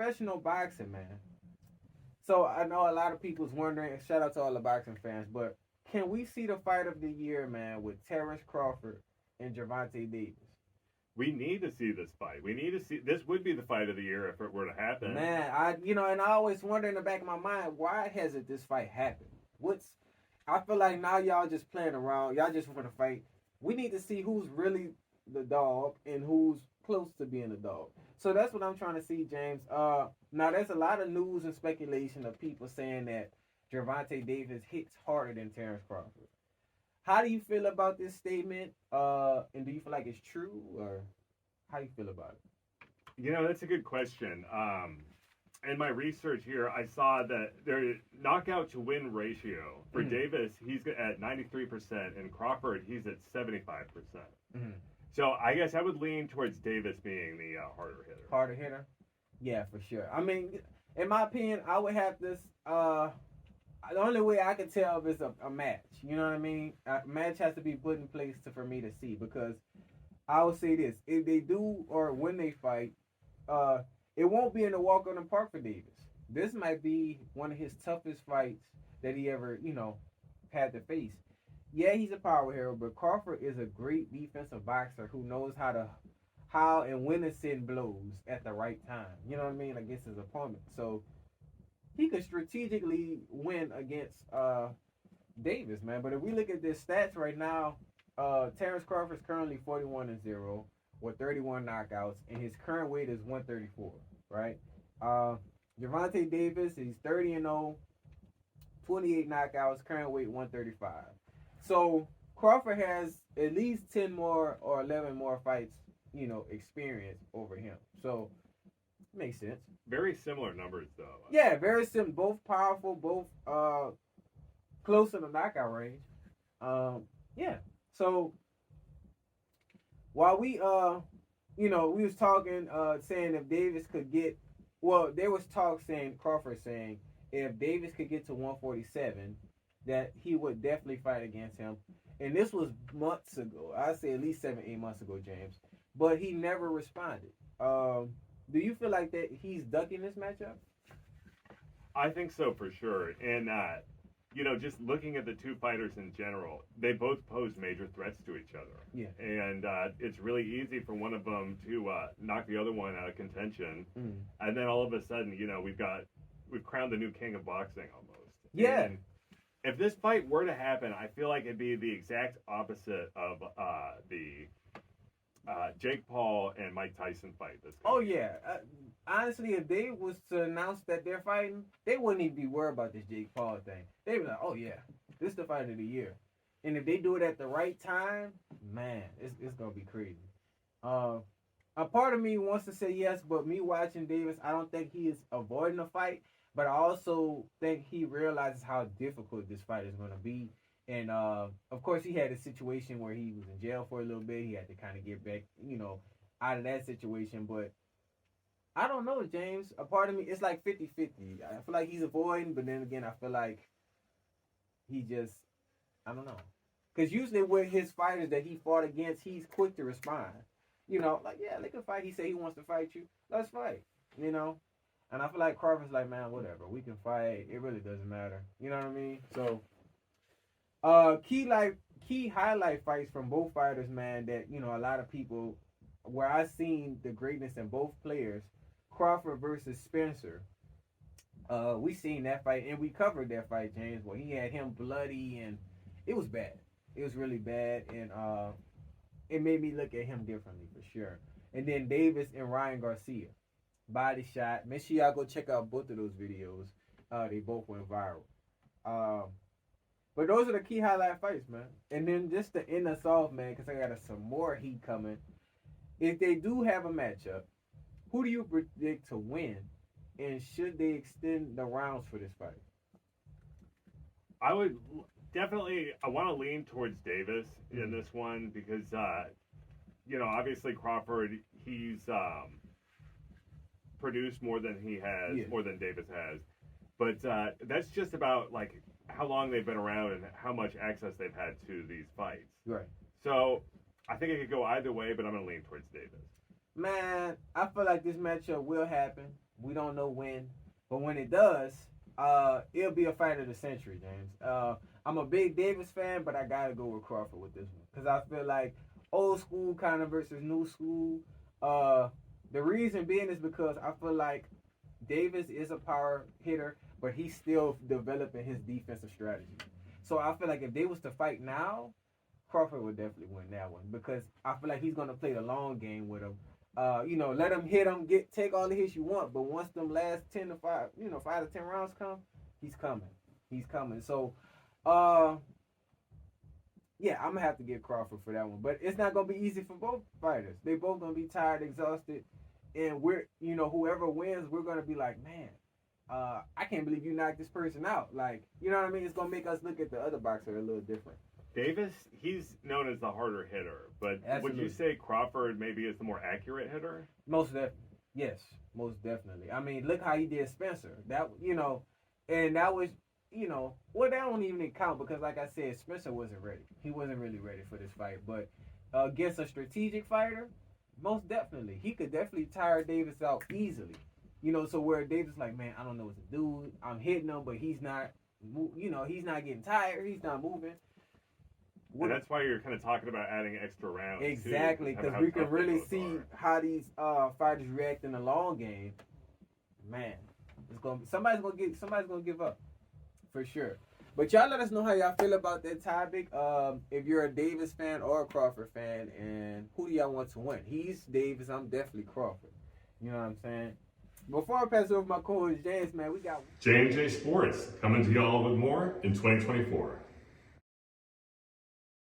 professional boxing, man. So I know a lot of people's wondering. Shout out to all the boxing fans, but can we see the fight of the year, man, with Terence Crawford and Gervonta Davis? We need to see this fight. We need to see. This would be the fight of the year if it were to happen. Man, and I always wonder in the back of my mind, why hasn't this fight happened? I feel like now y'all just playing around. Y'all just want to fight. We need to see who's really the dog and who's close to being the dog. So that's what I'm trying to see, James. Now there's a lot of news and speculation of people saying that Gervonta Davis hits harder than Terence Crawford. How do you feel about this statement? And do you feel like it's true, or how do you feel about it? That's a good question. In my research here, I saw that their knockout to win ratio for Davis, he's at 93%, and Crawford, he's at 75%. So I guess I would lean towards Davis being the harder hitter. Harder hitter? Yeah, for sure. I mean, in my opinion, I would have this. The only way I can tell is a match. You know what I mean? A match has to be put in place for me to see, because I will say this: if they do or when they fight, it won't be in the walk on the park for Davis. This might be one of his toughest fights that he ever, had to face. Yeah, he's a power hero, but Crawford is a great defensive boxer who knows how and when to send blows at the right time. You know what I mean? Against his opponent. So he could strategically win against Davis, man. But if we look at their stats right now, Terence Crawford is currently 41-0 with 31 knockouts, and his current weight is 134, right? Gervonta Davis, he's 30-0, 28 knockouts, current weight 135. So Crawford has at least 10 more or 11 more fights, experience over him. So makes sense. Very similar numbers, though. Yeah, very similar. Both powerful, both close in the knockout range. Yeah. So while we we was talking, saying if Davis could get, well, there was talk saying Crawford saying if Davis could get to 147, that he would definitely fight against him. And this was months ago. I'd say at least 7-8 months ago, James. But he never responded. Do you feel like that he's ducking this matchup? I think so for sure. And just looking at the two fighters in general, they both pose major threats to each other. Yeah. And it's really easy for one of them to knock the other one out of contention. And then all of a sudden, we've crowned the new king of boxing almost. Yeah. And if this fight were to happen, I feel like it'd be the exact opposite of the Jake Paul and Mike Tyson fight. Yeah. Honestly, if they was to announce that they're fighting, they wouldn't even be worried about this Jake Paul thing. They'd be like, oh yeah, this is the fight of the year. And if they do it at the right time, man, it's gonna be crazy. A part of me wants to say yes, but me watching Davis, I don't think he is avoiding a fight. But I also think he realizes how difficult this fight is going to be. And, of course, he had a situation where he was in jail for a little bit. He had to kind of get back, out of that situation. But I don't know, James. A part of me, it's like 50-50. I feel like he's avoiding, but then again, I feel like he just, I don't know. Because usually with his fighters that he fought against, he's quick to respond. Like, yeah, they can fight. He said he wants to fight you. Let's fight, And I feel like Crawford's like, man, whatever. We can fight. It really doesn't matter. You know what I mean? So, key highlight fights from both fighters, man, that, a lot of people, where I seen the greatness in both players, Crawford versus Spencer. We seen that fight, and we covered that fight, James, where he had him bloody, and it was bad. It was really bad, and it made me look at him differently, for sure. And then Davis and Ryan Garcia. Body shot. Make sure y'all go check out both of those videos. They both went viral. But those are the key highlight fights, man. And then just to end us off, man, because I got some more heat coming. If they do have a matchup, who do you predict to win? And should they extend the rounds for this fight? I would definitely, I want to lean towards Davis in this one because, obviously Crawford, he's produced more than he has, more than Davis has. But that's just about, like, how long they've been around and how much access they've had to these fights. Right. So I think it could go either way, but I'm going to lean towards Davis. Man, I feel like this matchup will happen. We don't know when, but when it does, it'll be a fight of the century, James. I'm a big Davis fan, but I gotta go with Crawford with this one because I feel like old school kind of versus new school. The reason being is because I feel like Davis is a power hitter, but he's still developing his defensive strategy. So I feel like if they was to fight now, Crawford would definitely win that one because I feel like he's gonna play the long game with him. Let him hit him, take all the hits you want, but once them last 5 to 10 rounds come, he's coming. He's coming. So, yeah, I'm gonna have to get Crawford for that one. But it's not gonna be easy for both fighters. They both gonna be tired, exhausted, and whoever wins, we're gonna be like, man, I can't believe you knocked this person out. Like, you know what I mean? It's gonna make us look at the other boxer a little different. Davis, he's known as the harder hitter, but Absolutely. Would you say Crawford maybe is the more accurate hitter? Most definitely. Yes, most definitely. I mean, look how he did Spencer. That, and that was, that don't even count because, like I said, Spencer wasn't ready. He wasn't really ready for this fight. But against a strategic fighter, most definitely. He could definitely tire Davis out easily. So where Davis like, man, I don't know what to do. I'm hitting him, but he's not, he's not getting tired. He's not moving. And that's why you're kind of talking about adding extra rounds. Exactly, because we can really see how these fighters react in the long game. Man, somebody's gonna give up for sure. But y'all let us know how y'all feel about that topic. If you're a Davis fan or a Crawford fan, and who do y'all want to win? He's Davis. I'm definitely Crawford. You know what I'm saying? Before I pass it over to my co-host James, man, we got J&J Sports coming to y'all with more in 2024.